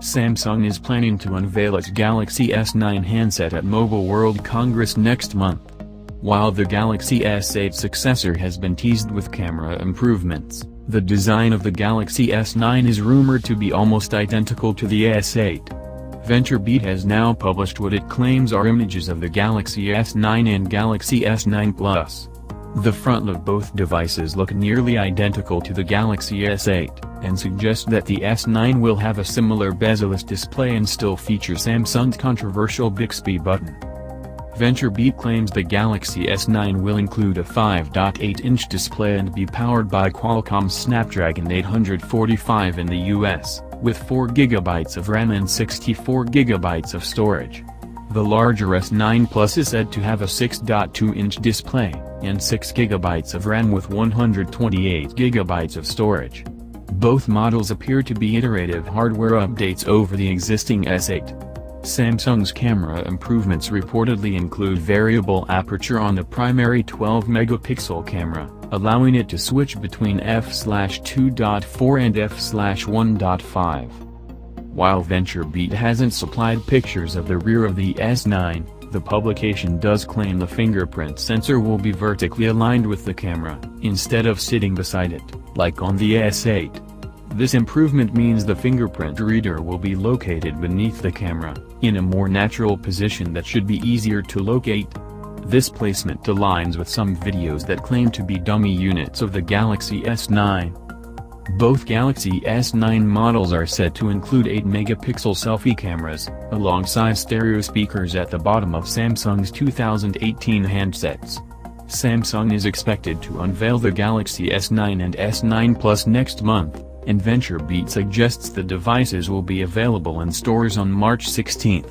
Samsung is planning to unveil its Galaxy S9 handset at Mobile World Congress next month. While the Galaxy S8 successor has been teased with camera improvements, the design of the Galaxy S9 is rumored to be almost identical to the S8. VentureBeat has now published what it claims are images of the Galaxy S9 and Galaxy S9 Plus. The front of both devices look nearly identical to the Galaxy S8, and suggest that the S9 will have a similar bezel-less display and still feature Samsung's controversial Bixby button. VentureBeat claims the Galaxy S9 will include a 5.8-inch display and be powered by Qualcomm's Snapdragon 845 in the US, with 4GB of RAM and 64GB of storage. The larger S9 Plus is said to have a 6.2-inch display, and 6GB of RAM with 128GB of storage. Both models appear to be iterative hardware updates over the existing S8. Samsung's camera improvements reportedly include variable aperture on the primary 12-megapixel camera, allowing it to switch between f/2.4 and f/1.5. While VentureBeat hasn't supplied pictures of the rear of the S9, the publication does claim the fingerprint sensor will be vertically aligned with the camera, instead of sitting beside it, like on the S8. This improvement means the fingerprint reader will be located beneath the camera, in a more natural position that should be easier to locate. This placement aligns with some videos that claim to be dummy units of the Galaxy S9. Both Galaxy S9 models are said to include 8-megapixel selfie cameras, alongside stereo speakers at the bottom of Samsung's 2018 handsets. Samsung is expected to unveil the Galaxy S9 and S9 Plus next month, and VentureBeat suggests the devices will be available in stores on March 16.